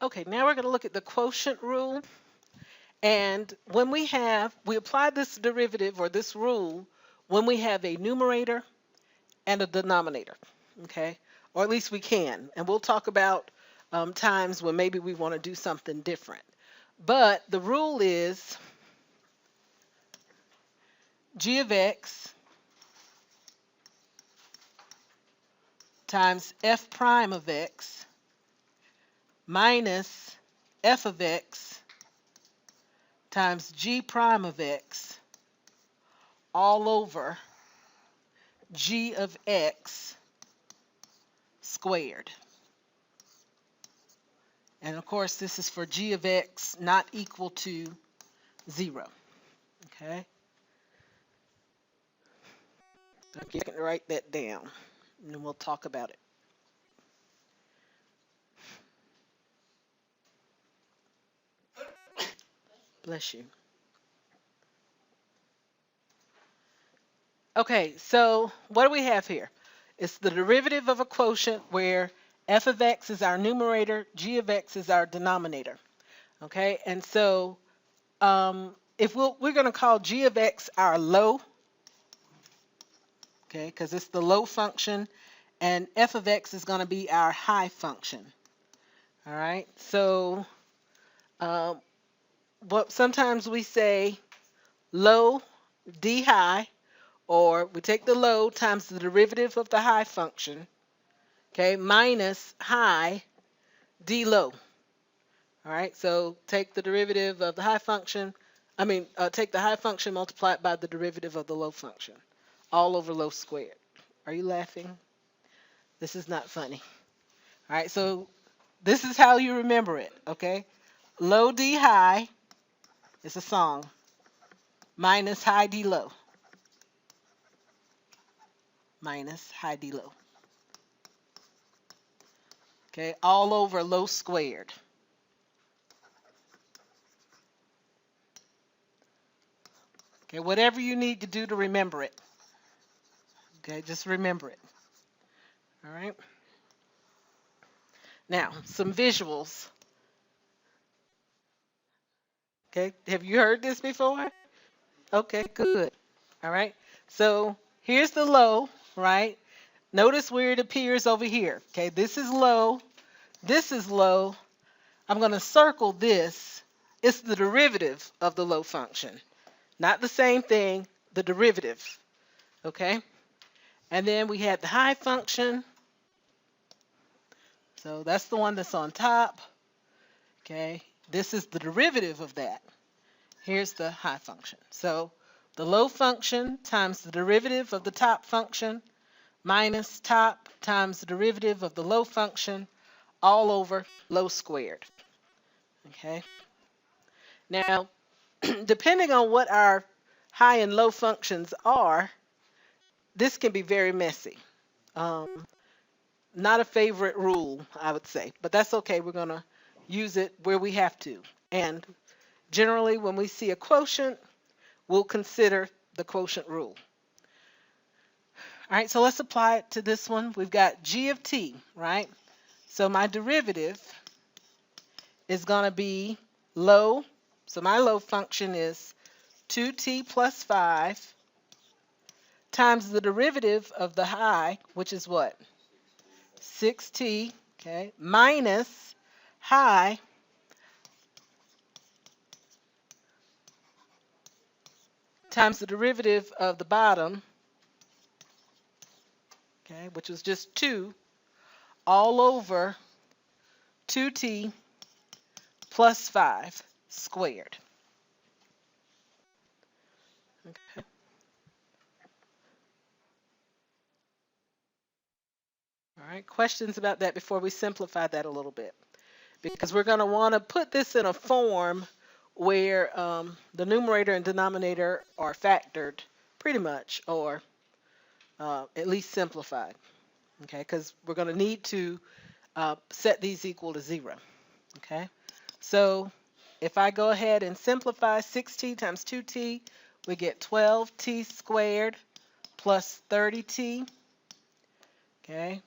Okay, now we're going to look at the quotient rule. And when we apply this derivative or this rule when we have a numerator and a denominator, okay? Or at least we can. And we'll talk about times when maybe we want to do something different. But the rule is g of x times f prime of x minus f of x times g prime of x all over g of x squared. And of course, this is for g of x not equal to 0. Okay? Okay, I can write that down, and then we'll talk about it. Bless you. Okay, so what do we have here? It's the derivative of a quotient where f of x is our numerator, g of x is our denominator. Okay, and so if we're going to call g of x our low, okay, because it's the low function, and f of x is going to be our high function. All right, so what sometimes we say low d high, or we take the low times the derivative of the high function, okay, minus high d low. All right, so take the derivative of the high function, take the high function, multiply it by the derivative of the low function, all over low squared. Are you laughing? This is not funny. All right, so this is how you remember it, okay? Low d high is a song, minus high d low, minus high d low. Okay, all over low squared. Okay, whatever you need to do to remember it. Okay, just remember it. All right. Now, some visuals. Okay, have you heard this before? Okay, good. All right. So here's the low, right? Notice where it appears over here. Okay, this is low. This is low. I'm going to circle this. It's the derivative of the low function. Not the same thing, the derivative. Okay? And then we had the high function. So that's the one that's on top. Okay? This is the derivative of that. Here's the high function. So the low function times the derivative of the top function minus top times the derivative of the low function all over low squared. Okay? Now, depending on what our high and low functions are, this can be very messy. Not a favorite rule, I would say, but that's okay. We're going to use it where we have to. And generally, when we see a quotient, we'll consider the quotient rule. All right, so let's apply it to this one. We've got g of t, right? So my derivative is going to be low. So my low function is 2t plus 5 times the derivative of the high, which is what? 6t, okay, minus high times the derivative of the bottom, okay, which was just 2, all over 2t plus 5 squared. Okay. All right, questions about that before we simplify that a little bit? Because we're going to want to put this in a form where the numerator and denominator are factored pretty much, or at least simplified. Okay, because we're going to need to set these equal to 0. Okay, so if I go ahead and simplify 6t times 2t, we get 12t squared plus 30t. Okay,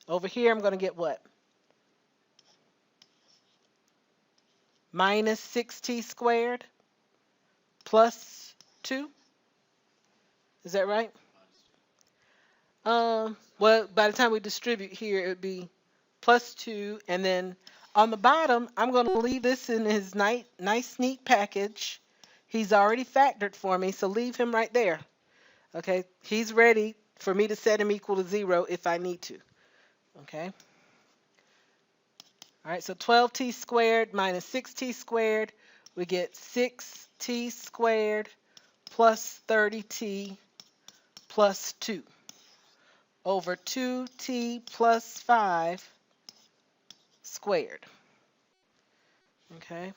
over here I'm going to get what? minus 6t squared plus 2. Is that right? Well, by the time we distribute here, it would be plus 2. And then on the bottom, I'm going to leave this in his nice, neat package. He's already factored for me, so leave him right there. Okay, he's ready for me to set him equal to 0 if I need to. Okay. All right, so 12t squared minus 6t squared, we get 6t squared plus 30t plus 2 over 2t plus 5 squared. Okay.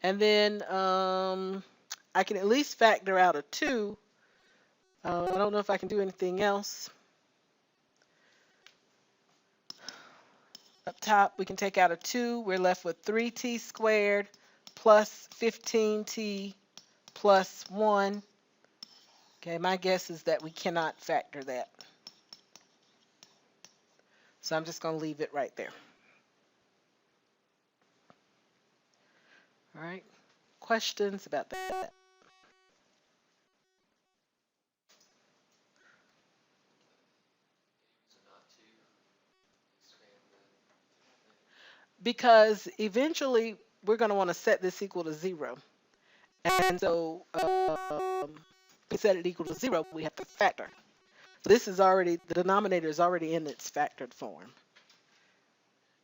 And then I can at least factor out a 2. I don't know if I can do anything else. Up top, we can take out a 2. We're left with 3t squared plus 15t plus 1. Okay, my guess is that we cannot factor that. So I'm just going to leave it right there. All right, questions about that? Because eventually we're going to want to set this equal to 0. And so we set it equal to 0, we have to factor. So this is already, the denominator is already in its factored form.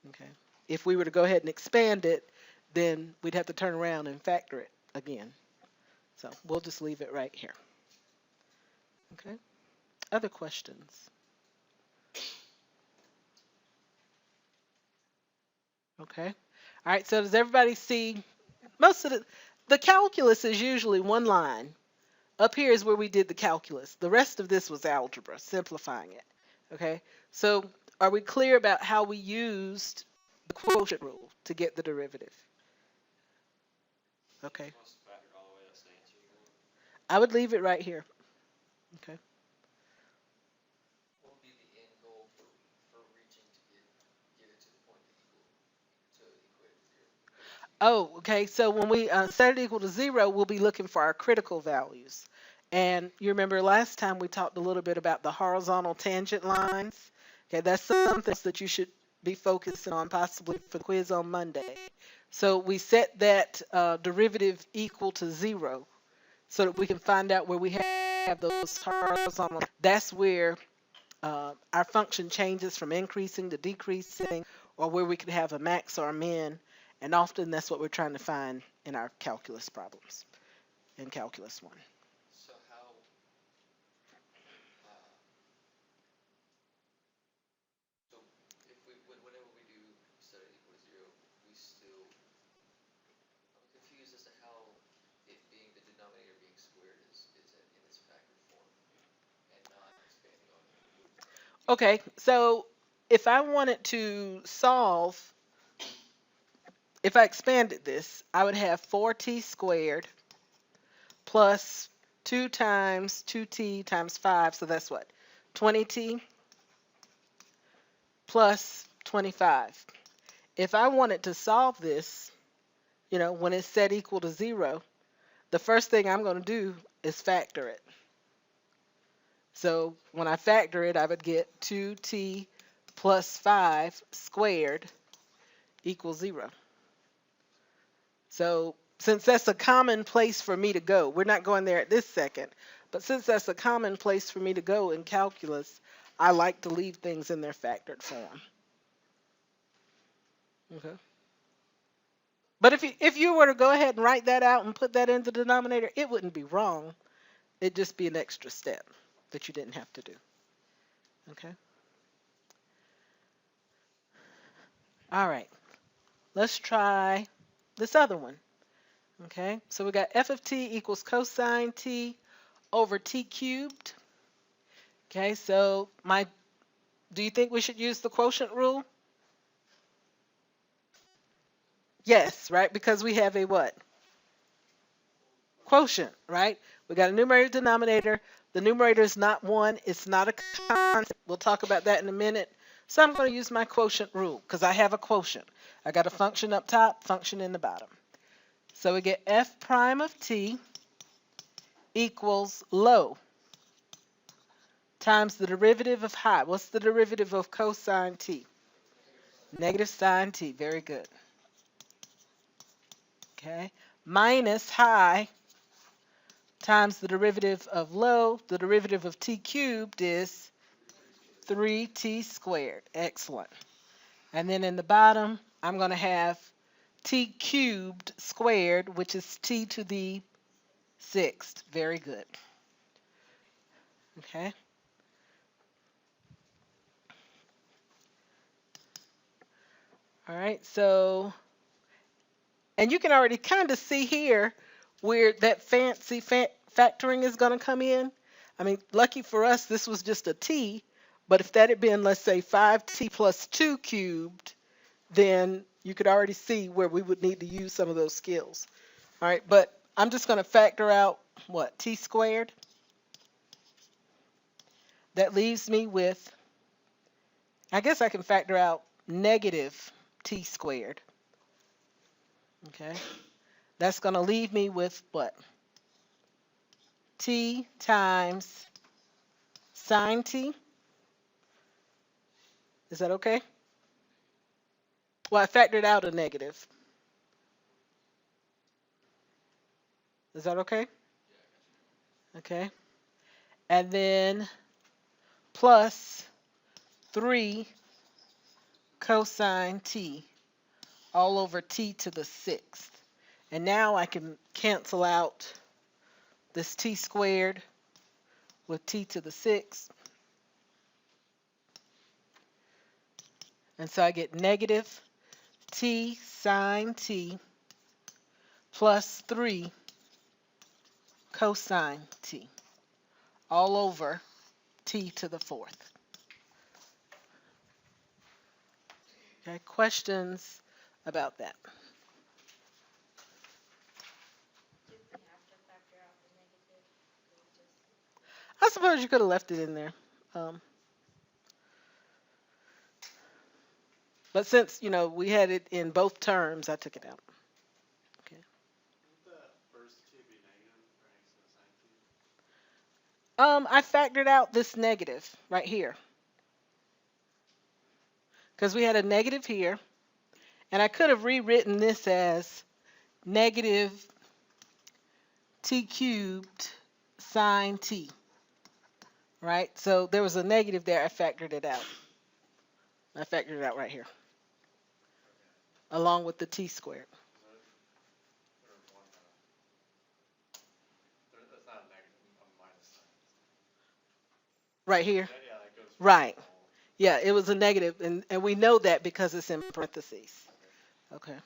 Okay. If we were to go ahead and expand it, then we'd have to turn around and factor it again. So we'll just leave it right here. Okay. Other questions? Okay. All right. So does everybody see? Most of the calculus is usually one line. Up here is where we did the calculus. The rest of this was algebra, simplifying it. Okay. So are we clear about how we used the quotient rule to get the derivative? Okay. I would leave it right here. Okay. What would be the end goal for reaching to get it to the point to equate to 0? Oh, okay. So when we set it equal to 0, we'll be looking for our critical values. And you remember last time we talked a little bit about the horizontal tangent lines. Okay, that's something that you should be focusing on possibly for the quiz on Monday. So we set that derivative equal to 0 so that we can find out where we have those horizontal. That's where our function changes from increasing to decreasing, or where we could have a max or a min. And often that's what we're trying to find in our calculus problems, in Calculus 1. So how, so if whenever we do set it equal to 0, we still, I'm confused as to how it being the denominator being squared is in its factored form and not expanding on it. Okay, so if I wanted to solve, if I expanded this, I would have 4t squared plus 2 times 2t times 5, so that's what? 20t plus 25. If I wanted to solve this, when it's set equal to 0, the first thing I'm going to do is factor it. So when I factor it, I would get 2t plus 5 squared equals 0. So since that's a common place for me to go, we're not going there at this second, but since that's a common place for me to go in calculus, I like to leave things in their factored form. Okay. But if you were to go ahead and write that out and put that in the denominator, it wouldn't be wrong. It'd just be an extra step that you didn't have to do. Okay. All right. Let's try this other one. Okay. So we got f of t equals cosine t over t cubed. Okay. So do you think we should use the quotient rule? Yes, right? Because we have a what? Quotient, right? We got a numerator denominator. The numerator is not 1. It's not a constant. We'll talk about that in a minute. So I'm going to use my quotient rule because I have a quotient. I got a function up top, function in the bottom. So we get f prime of t equals low times the derivative of high. What's the derivative of cosine t? Negative sine t. Very good. Okay. Minus high times the derivative of low. The derivative of t cubed is 3t squared. Excellent. And then in the bottom, I'm going to have t cubed squared, which is t to the sixth. Very good. Okay. All right. So, and you can already kind of see here where that fancy factoring is going to come in. I mean, lucky for us, this was just a t, but if that had been, let's say, 5t plus 2 cubed, then you could already see where we would need to use some of those skills. All right, but I'm just going to factor out, what, t squared? That leaves me with, I guess I can factor out negative t squared. Okay, that's going to leave me with what? T times sine t. Is that okay? Well, I factored out a negative. Is that okay? Okay. And then plus 3 cosine t all over t to the sixth. And now I can cancel out this t squared with t to the sixth. And so I get negative t sine t plus 3 cosine t all over t to the fourth. Okay, questions about that? I suppose you could have left it in there. Um, but since, we had it in both terms, I took it out. Okay. I factored out this negative right here because we had a negative here, and I could have rewritten this as negative t cubed sine t, right? So there was a negative there. I factored it out. I factored it out right here, along with the t squared. Right here. Right. Yeah, it was a negative, and we know that because it's in parentheses. Okay.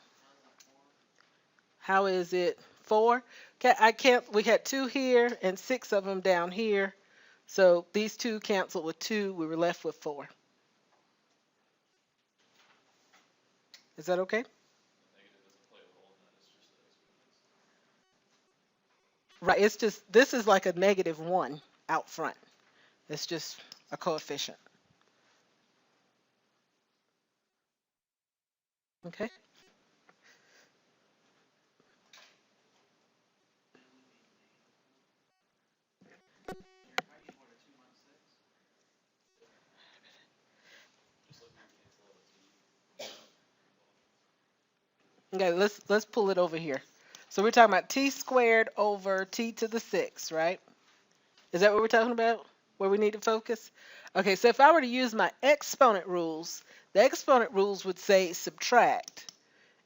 How is it 4? Okay, I can't. We had 2 here and 6 of them down here. So these 2 canceled with 2. We were left with 4. Is that okay? Right. It's just this is like a negative 1 out front. It's just a coefficient. Okay. Okay. Let's pull it over here. So we're talking about t squared over t to the 6, right? Is that what we're talking about? Where we need to focus? Okay, so if I were to use my exponent rules, the exponent rules would say subtract.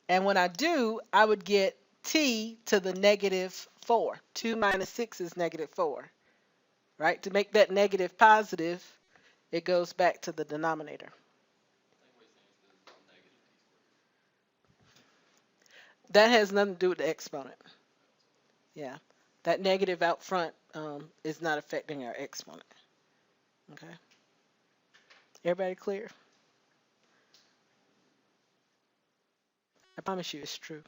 And when I do, I would get t to the negative 4. 2 minus 6 is negative 4. Right? To make that negative positive, it goes back to the denominator. That has nothing to do with the exponent. Yeah. That negative out front is not affecting our exponent. Okay. Everybody clear? I promise you it's true.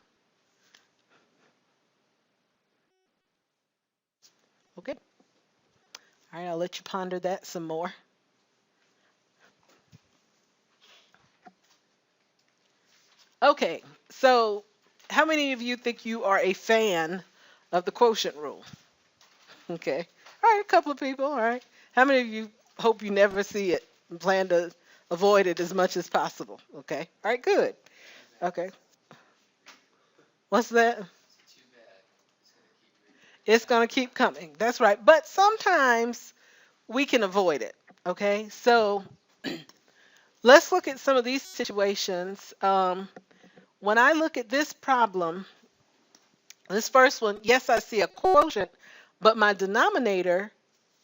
Okay. All right, I'll let you ponder that some more. Okay, so how many of you think you are a fan of the quotient rule? Okay. All right, a couple of people. All right. How many of you hope you never see it and plan to avoid it as much as possible? Okay. All right, good. Too bad. Okay. What's that? It's too bad. It's gonna keep It's going to keep coming. That's right. But sometimes we can avoid it. Okay. So let's look at some of these situations. When I look at this problem, this first one, yes, I see a quotient, but my denominator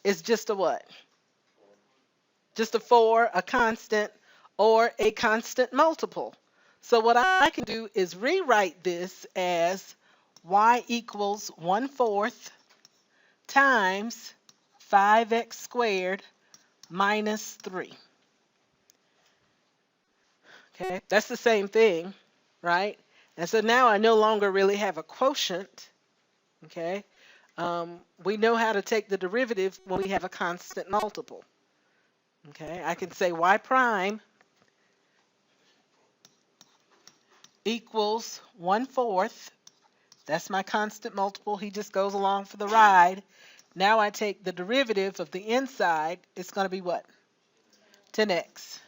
is just a what? Just a 4, a constant, or a constant multiple. So what I can do is rewrite this as y equals 1/4 times 5x squared minus 3. Okay, that's the same thing, right? And so now I no longer really have a quotient. Okay, we know how to take the derivative when we have a constant multiple. Okay, I can say y prime equals 1/4. That's my constant multiple. He just goes along for the ride. Now I take the derivative of the inside. It's going to be what? 10x.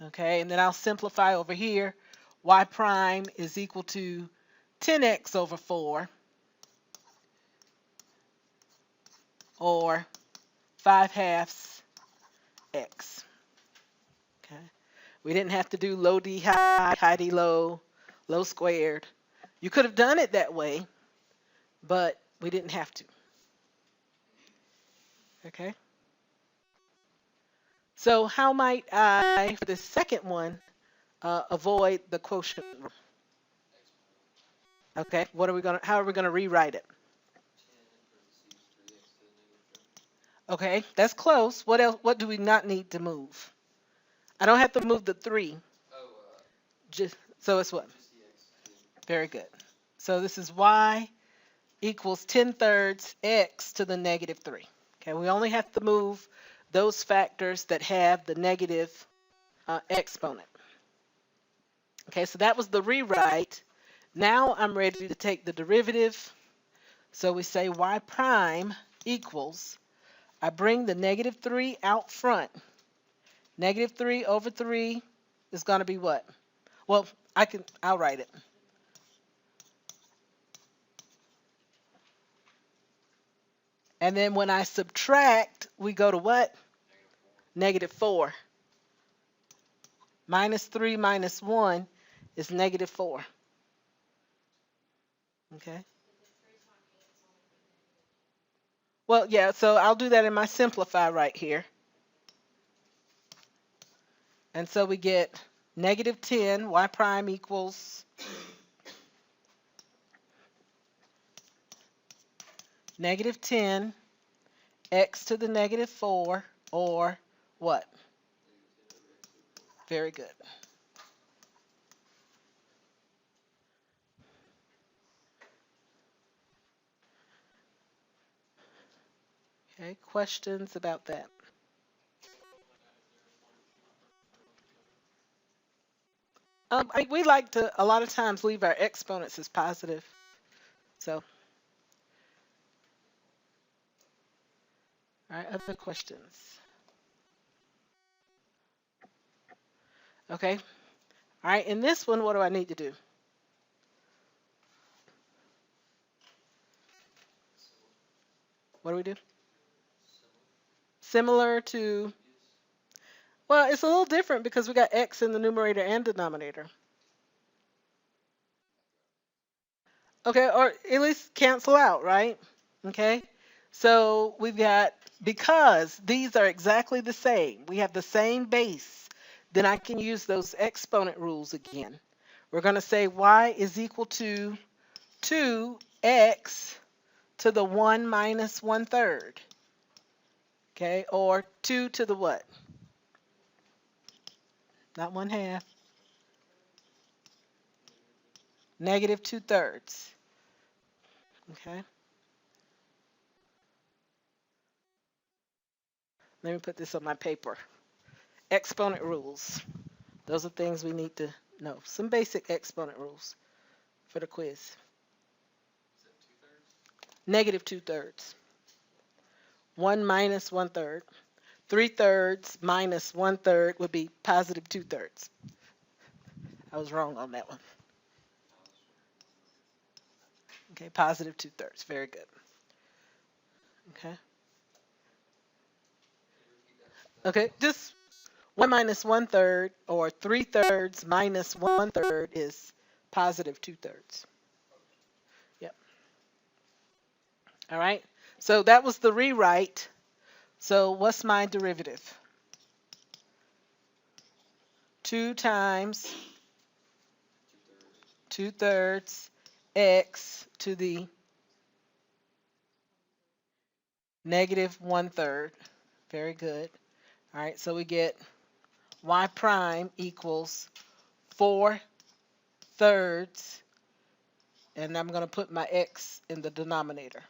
Okay, and then I'll simplify over here. Y prime is equal to 10x over 4, or 5/2 x. Okay, we didn't have to do low d high, high d low, low squared. You could have done it that way, but we didn't have to. Okay, so how might I, for the second one, avoid the quotient rule? Okay, what are we gonna? How are we gonna rewrite it? 10 in parentheses 3x to the negative 3. Okay, that's close. What else? What do we not need to move? I don't have to move the 3. Oh, Just so it's what? just the x too. Very good. So this is y equals 10/3 x to the negative 3. Okay, we only have to move those factors that have the negative exponent. Okay, so that was the rewrite. Now I'm ready to take the derivative. So we say y prime equals, I bring the negative 3 out front. Negative 3 over 3 is going to be what? Well, I'll write it. And then when I subtract, we go to what? Negative 4. Negative 4. Minus 3 minus 1 is negative 4. Okay. Well, yeah, so I'll do that in my simplify right here. And so we get negative 10, y prime equals negative 10, x to the negative 4, or what? Negative 10 over x to the 4. Very good. Okay, questions about that? We like to, a lot of times, leave our exponents as positive. So, all right, other questions? Okay. All right, in this one, what do I need to do? Similar. What do we do? Similar. Similar to, Yes. well, it's a little different because we got x in the numerator and denominator. Okay, or at least cancel out, right? Okay, so we've got, because these are exactly the same, we have the same base, then I can use those exponent rules again. We're going to say y is equal to 2x to the 1 minus 1/3. Okay, or 2 to the what? Not 1/2. Negative 2/3. Okay, let me put this on my paper. Exponent rules. Those are things we need to No, some basic exponent rules for the quiz. Is that 2/3? Negative 2/3. 1 minus 1/3. 3/3 minus 1/3 would be positive 2/3. I was wrong on that one. Okay, positive 2/3. Very good. Okay. Can you repeat that? Okay, just 1 minus 1/3 or 3/3 minus 1/3 is positive 2/3. Yep. All right. So that was the rewrite. So what's my derivative? 2 times 2/3 x to the negative 1/3. Very good. All right, so we get y prime equals 4/3, and I'm going to put my x in the denominator.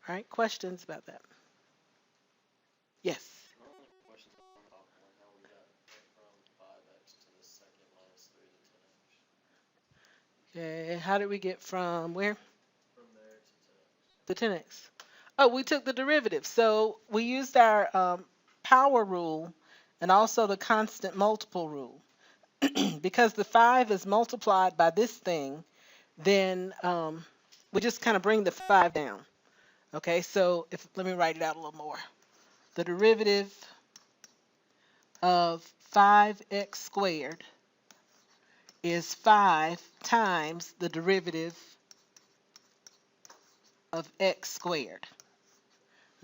All right, questions about that? Yes. My only question on top one, how we got from 5x to the second minus 3 to 10x. Okay, how did we get from where? From there to 10x. The 10x. Oh, we took the derivative. So we used our power rule and also the constant multiple rule. Because the 5 is multiplied by this thing, then we just kind of bring the 5 down. Okay, so let me write it out a little more. The derivative of 5x squared is 5 times the derivative of x squared.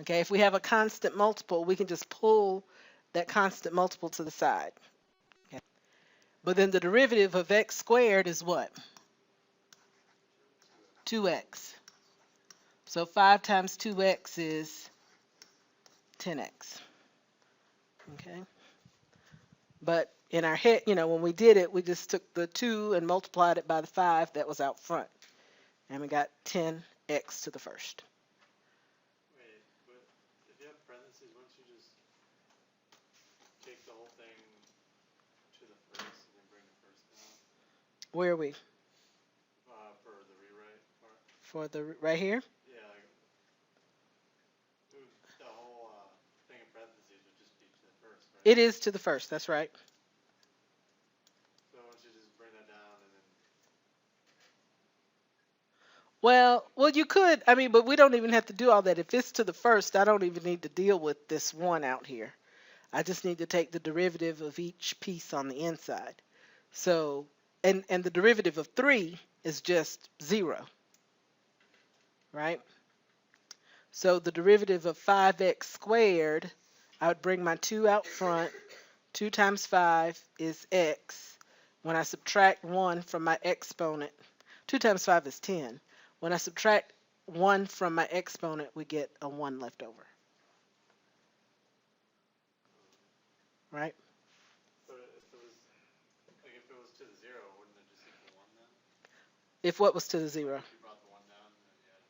Okay, if we have a constant multiple, we can just pull that constant multiple to the side. Okay. But then the derivative of x squared is what? 2x. So 5 times 2x is 10x. Okay. But in our head, when we did it, we just took the 2 and multiplied it by the 5 that was out front. And we got 10x to the first. Wait, but if you have parentheses, wouldn't you just take the whole thing to the first and then bring the first down? Where are we? For the rewrite part? For the right here? Yeah, like, the whole thing in parentheses would just be to the first, right? It is to the first, that's right. So wouldn't you just bring that down and then... Well, you could. I mean, but we don't even have to do all that. If it's to the first, I don't even need to deal with this 1 out here. I just need to take the derivative of each piece on the inside. So, and the derivative of 3 is just 0, right? So the derivative of 5x squared, I would bring my 2 out front. 2 times 5 is x. When I subtract 1 from my exponent, 2 times 5 is 10. When I subtract 1 from my exponent, we get a 1 left over. Right? But if it was to the 0, wouldn't it just equal 1 then? If what was to the 0? If you brought the 1 down and then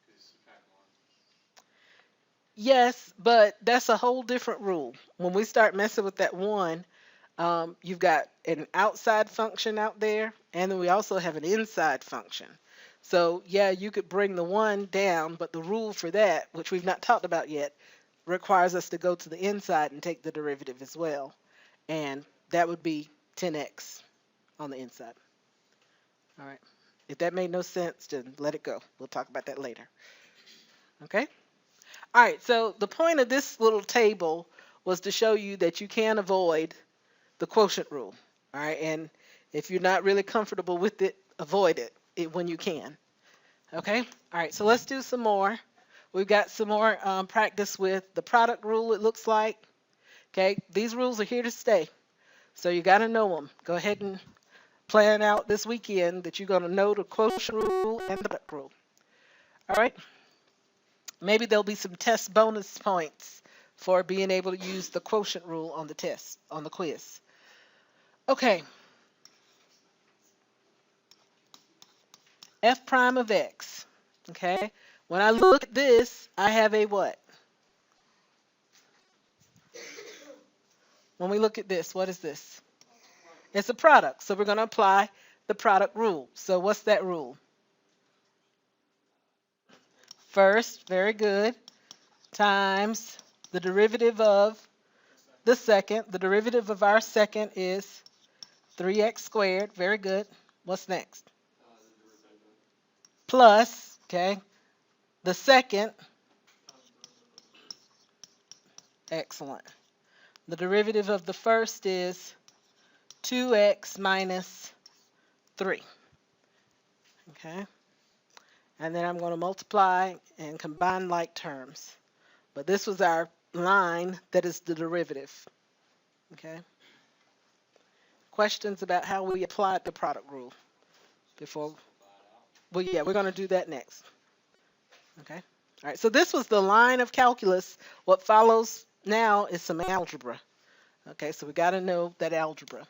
because you subtract 1. Yes, but that's a whole different rule. When we start messing with that 1, you've got an outside function out there, and then we also have an inside function. So yeah, you could bring the 1 down, but the rule for that, which we've not talked about yet, requires us to go to the inside and take the derivative as well. And that would be 10x on the inside. All right. If that made no sense, then let it go. We'll talk about that later. Okay? All right, so the point of this little table was to show you that you can avoid the quotient rule. All right, and if you're not really comfortable with it, avoid it when you can. Okay, all right, so let's do some more. We've got some more practice with the product rule, it looks like. Okay, these rules are here to stay, so you got to know them. Go ahead and plan out this weekend that you're going to know the quotient rule and the product rule. All right. Maybe there'll be some test bonus points for being able to use the quotient rule on the test, on the quiz. Okay. F prime of x. Okay. When I look at this, I have a what? When we look at this, what is this? It's a product. So we're going to apply the product rule. So what's that rule? First, very good, times the derivative of the second. The derivative of our second is 3x squared. Very good. What's next? Plus, okay, the second. Excellent. The derivative of the first is 2x minus 3. Okay. And then I'm going to multiply and combine like terms. But this was our line that is the derivative. Okay. Questions about how we applied the product rule before? Well, yeah, we're going to do that next. Okay. All right. So this was the line of calculus. What follows now is some algebra. Okay. So we got to know that algebra.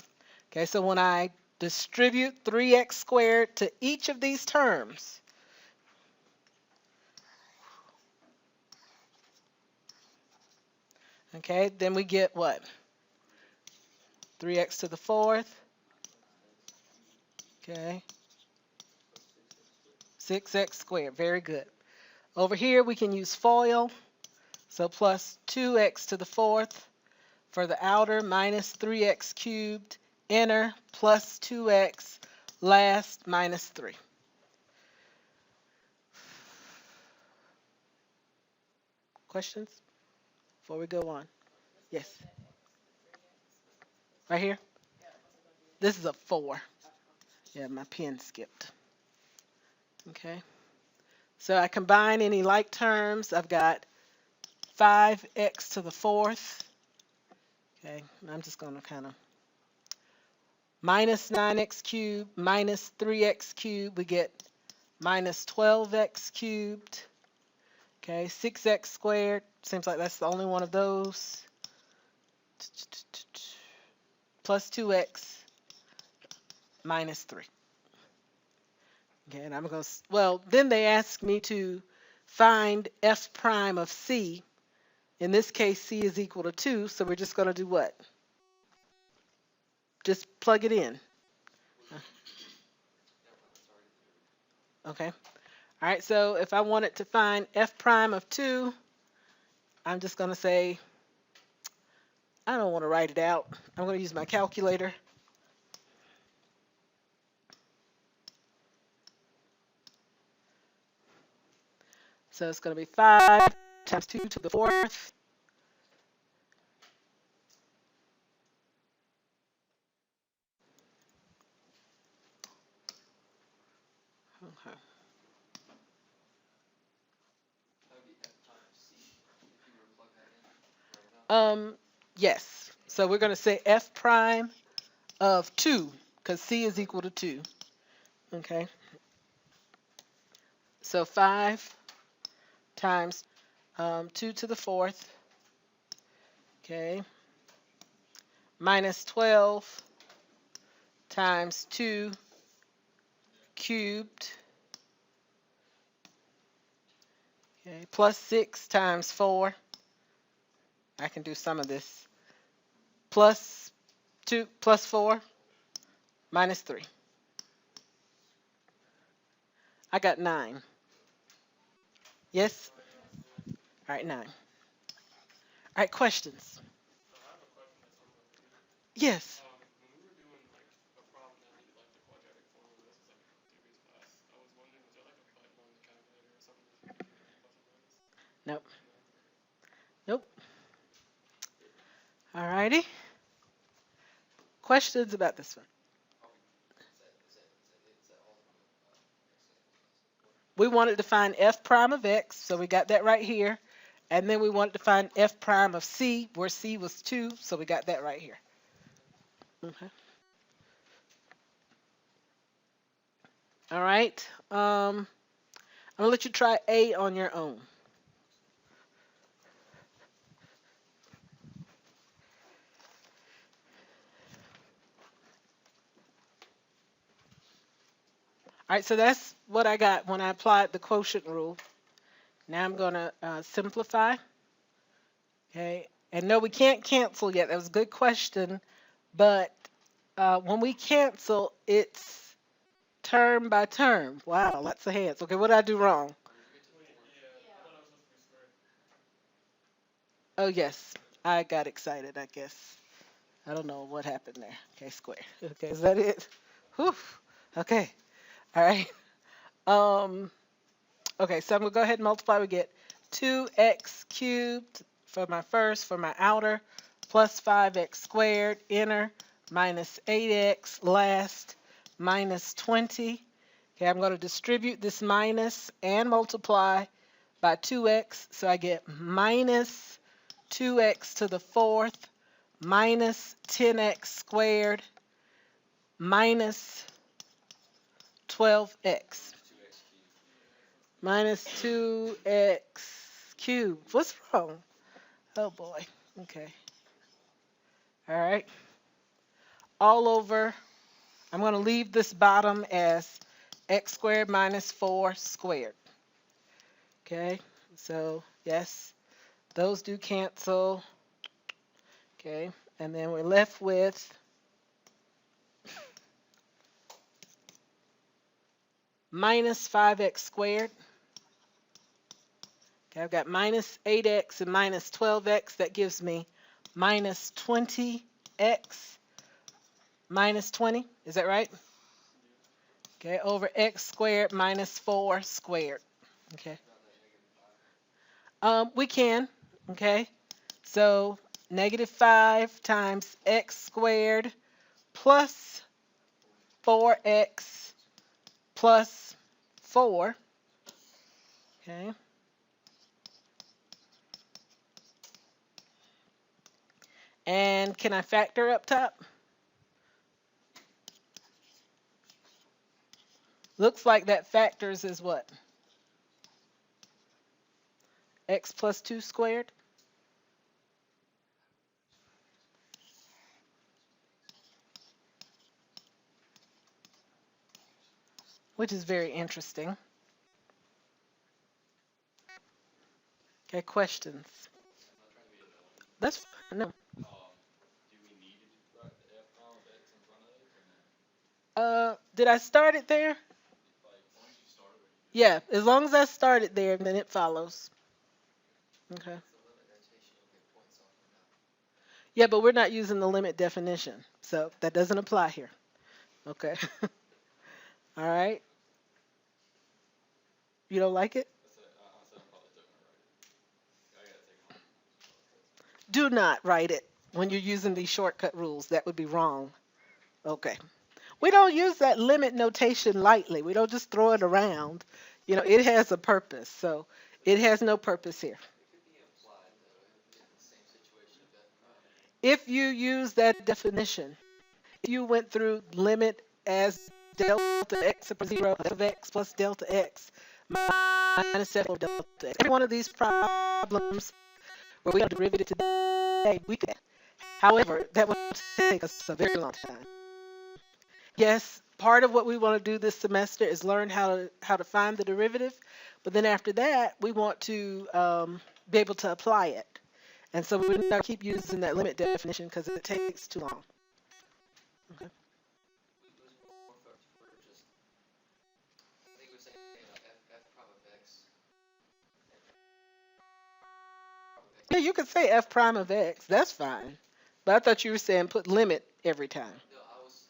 Okay. So when I distribute 3x squared to each of these terms, okay, then we get what? 3x to the fourth. Okay. 6x squared. Very good. Over here, we can use FOIL. So plus 2x to the fourth for the outer minus 3x cubed inner plus 2x last minus 3. Questions before we go on? Yes. Right here? This is a 4. Yeah, my pen skipped. Okay. So I combine any like terms. I've got 5x to the fourth. Okay. I'm just going to kind of minus 9x cubed minus 3x cubed. We get minus 12x cubed. Okay. 6x squared. Seems like that's the only one of those. Plus 2x minus 3. Okay, and I'm going to, well, then they ask me to find f prime of c. In this case, c is equal to 2, so we're just going to do what? Just plug it in. Okay. All right, so if I wanted to find f prime of 2, I'm just going to say, I don't want to write it out. I'm going to use my calculator. So it's going to be 5 times 2 to the fourth. Okay. That would be f times c if you were to plug that in. Write it out. Yes. So we're going to say f prime of 2, because c is equal to 2. Okay. So 5 times 2 to the fourth. Okay. Minus 12 times 2 cubed. Okay. Plus 6 times 4. I can do some of this. Plus 2 plus 4 minus 3. I got 9. Yes? All right, 9. All right, questions? I have a question that's unrelated. Yes. When we were doing like a problem that needed like the quadratic formula, this was like a theories class. I was wondering, was there like a button on the calculator or something that you could do like plus or minus? Nope. No. Nope. All righty. Questions about this one? Is that all from x? We wanted to find f prime of x, so we got that right here. And then we wanted to find f prime of c, where c was 2, so we got that right here. Okay. All right. I'm going to let you try A on your own. All right, so that's what I got when I applied the quotient rule. Now I'm going to simplify. Okay, And no, we can't cancel yet. That was a good question. But when we cancel, it's term by term. Wow, lots of hands. Okay, what did I do wrong? Where did you get to the Wait, fourth? yeah, I thought it was supposed to be squared. Oh, yes. I got excited, I guess. I don't know what happened there. Okay, square. Okay, is that it? Whew. Okay. All right. Um, okay, so I'm going to go ahead and multiply. We get 2x cubed for my first, for my outer, plus 5x squared, inner, minus 8x last, minus 20. Okay, I'm going to distribute this minus and multiply by 2x. So I get minus 2x to the fourth minus 10x squared minus 12x minus 2x cubed. What's wrong? Oh boy. Okay. All right. All over. I'm going to leave this bottom as x squared minus 4 squared. Okay. So, yes, those do cancel. Okay. And then we're left with minus 5x squared. Okay, I've got minus 8x and minus 12x. That gives me minus 20x minus 20. Is that right? Okay, over x squared minus 4 squared. Okay. We can. Okay. So negative 5 times x squared plus 4x plus 4. Okay. And can I factor up top? Looks like that factors is what? X plus 2 squared? Which is very interesting. Okay, questions? I'm not trying to be a dummy. That's fine. No. Do we need to write the f prime of x in front of it or no? Did I start it there? Like, as long as you start it where you Yeah, as long as I start it there, then it follows. Okay. It's the limit notation, you'll get points off or not. Yeah, but we're not using the limit definition, so that doesn't apply here. Okay. All right. You don't like it? I said I'm probably still gonna write it. I gotta take home. Do not write it when you're using these shortcut rules. That would be wrong. Okay. We don't use that limit notation lightly. We don't just throw it around. It has a purpose. So it has no purpose here. It could be implied though, it would be in the same situation of f prime. If you use that definition, if you went through limit as delta x equals 0, f of x plus delta x minus f of delta x. Every one of these problems where we have derivative today, we could. However, that would take us a very long time. Yes, part of what we want to do this semester is learn how to find the derivative, but then after that, we want to be able to apply it. And so we're not keep using that limit definition because it takes too long. Okay. We're just, I think we're saying f prime of x. Yeah, you could say f prime of x. That's fine. But I thought you were saying put limit every time. No, I was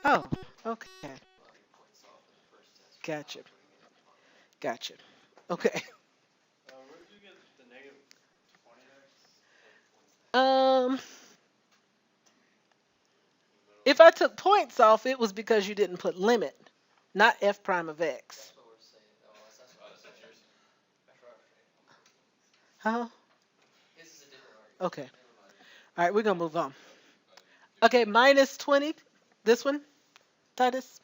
making Oh, okay. points off in the first test. Gotcha. Putting it in on that. Gotcha. Okay. Where did you get the negative 20x? Um, Middle. if I took points off, it was because you didn't put limit, not f prime of x. That's what we're saying. Oh, that's what yours. That's what I'm saying. Huh? His is a different argument. Okay. Never mind. All right, we're gonna move on. Okay, minus 20. This one, Titus.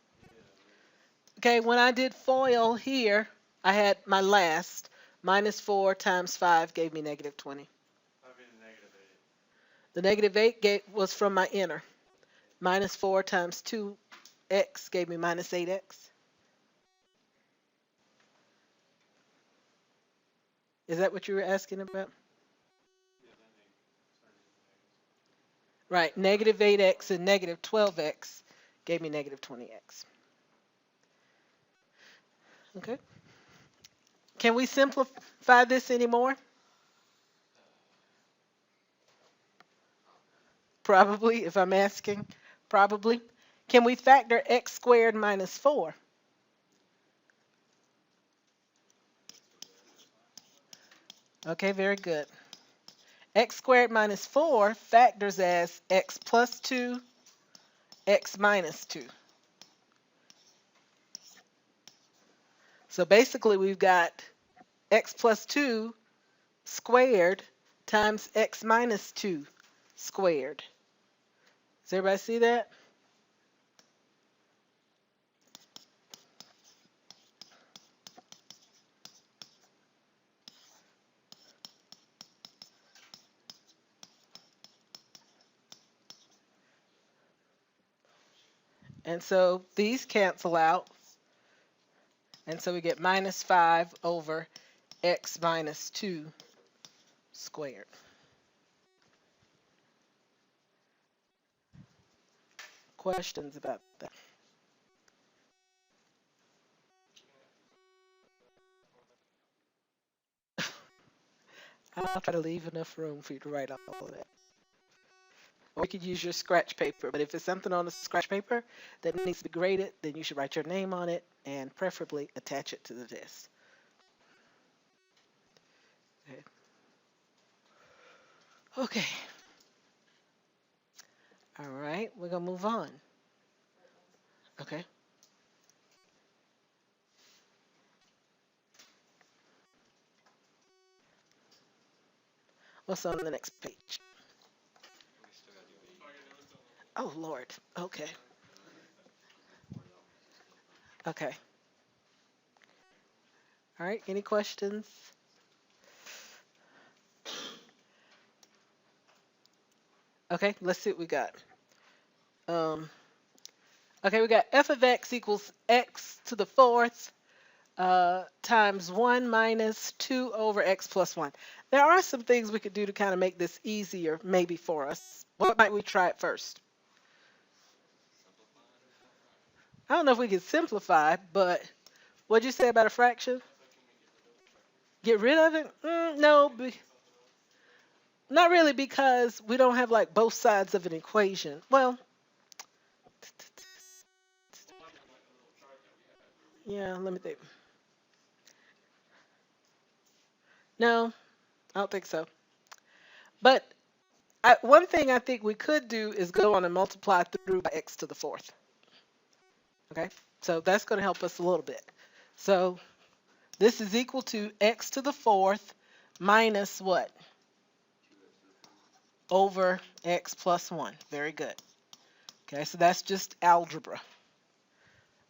Okay, when I did FOIL here, I had my last minus 4 times 5 gave me negative 20. That'd be the negative 8. The negative 8 was from my inner. Minus 4 times 2x gave me minus 8x. Is that what you were asking about? Yeah, that makes Right, negative 8x and negative 12x gave me negative 20x. Okay. Can we simplify this anymore? Probably, if I'm asking. Probably. Can we factor x squared minus 4? Okay, very good. X squared minus 4 factors as x plus 2, x minus 2. So basically we've got x plus 2 squared times x minus 2 squared. Does everybody see that? And so these cancel out. And so we get minus 5 over x minus 2 squared. Questions about that? I'll try to leave enough room for you to write all of that. Or you could use your scratch paper, but if it's something on the scratch paper that needs to be graded, then you should write your name on it and preferably attach it to the test. Okay. Okay. All right, we're going to move on. Okay. What's on the next page? Oh, Lord. Okay. Okay. All right, any questions? Okay, let's see what we got. Okay, we got f of x equals x to the fourth times 1 minus 2 over x plus 1. There are some things we could do to kind of make this easier, maybe for us. What might we try at first? I don't know if we could simplify, but what'd you say about a fraction? Get rid of it? No, not really, because we don't have like both sides of an equation. Well, yeah, let me think. No, I don't think so. But one thing I think we could do is go on and multiply through by x to the fourth. Okay, so that's going to help us a little bit. So this is equal to x to the fourth minus what? Over x plus 1. Very good. Okay, so that's just algebra.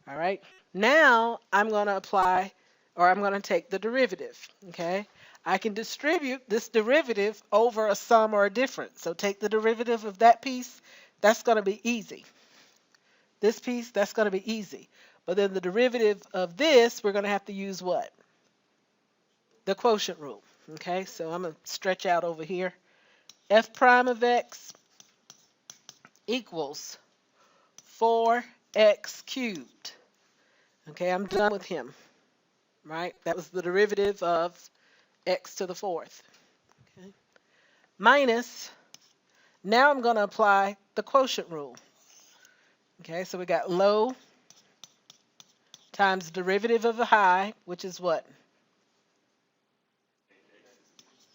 All right, now I'm going to apply, or I'm going to take the derivative. Okay, I can distribute this derivative over a sum or a difference. So take the derivative of that piece. That's going to be easy. This piece, that's going to be easy. But then the derivative of this, we're going to have to use what? The quotient rule. Okay, so I'm going to stretch out over here. F prime of x equals 4x cubed. Okay, I'm done with him. Right? That was the derivative of x to the fourth. Okay. Minus, now I'm going to apply the quotient rule. Okay, so we got low times derivative of a high, which is what?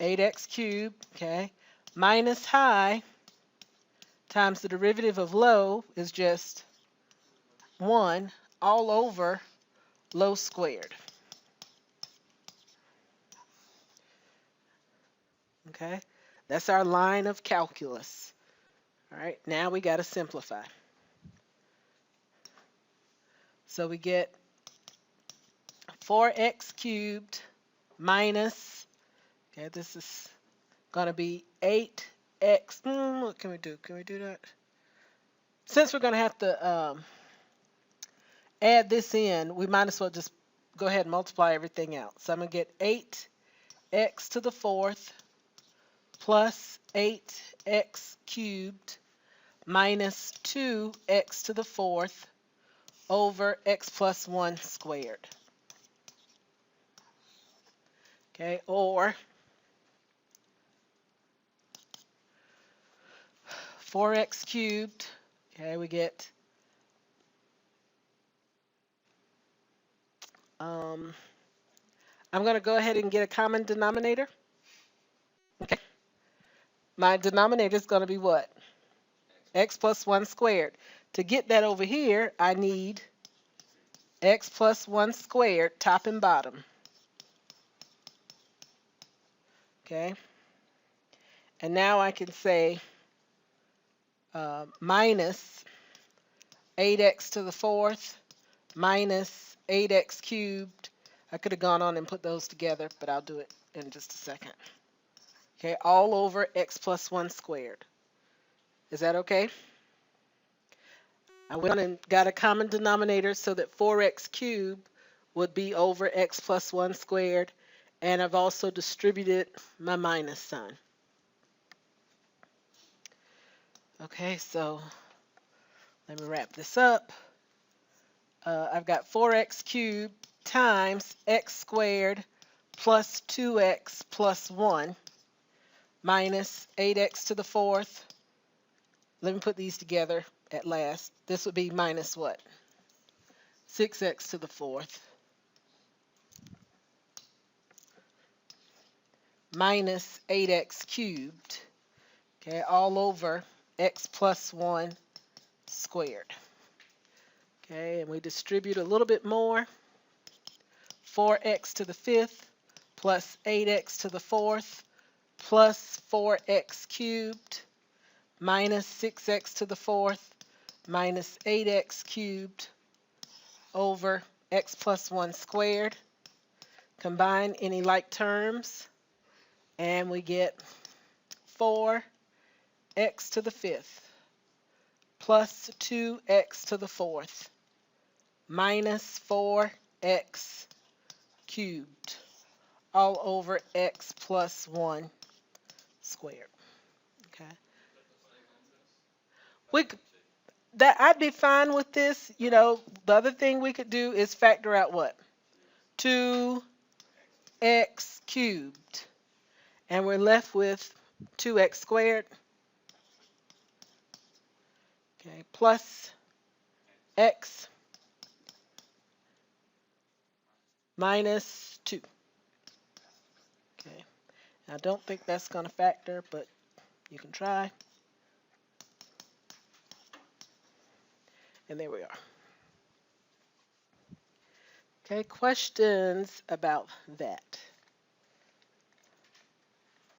8x cubed, okay, minus high times the derivative of low is just 1 all over low squared. Okay, that's our line of calculus. All right, now we got to simplify. So we get 4x cubed minus, okay, this is going to be 8x. What can we do? Can we do that? Since we're going to have to add this in, we might as well just go ahead and multiply everything out. So I'm going to get 8x to the fourth plus 8x cubed minus 2x to the fourth over x plus 1 squared. Okay, or 4x cubed. Okay, we get um, I'm going to go ahead and get a common denominator. Okay, my denominator is going to be what? X plus 1 squared. To get that over here, I need x plus 1 squared, top and bottom. Okay, and now I can say minus 8x to the fourth minus 8x cubed. I could have gone on and put those together, but I'll do it in just a second. Okay, all over x plus 1 squared. Is that okay? I went on and got a common denominator so that 4x cubed would be over x plus 1 squared, and I've also distributed my minus sign. Okay, so let me wrap this up. I've got 4x cubed times x squared plus 2x plus 1 minus 8x to the fourth. Let me put these together at last. This would be minus what? 6x to the fourth minus 8x cubed. Okay, all over x plus 1 squared. Okay, and we distribute a little bit more. 4x to the fifth plus 8x to the fourth plus 4x cubed minus 6x to the fourth minus 8x cubed over x plus 1 squared. Combine any like terms, and we get 4x to the fifth plus 2x to the fourth minus 4x cubed all over x plus 1 squared. Okay. We that I'd be fine with this. You know, the other thing we could do is factor out what? 2x cubed. And we're left with 2x squared. Okay, plus x minus 2. Okay. I don't think that's going to factor, but you can try. And there we are. Okay, questions about that?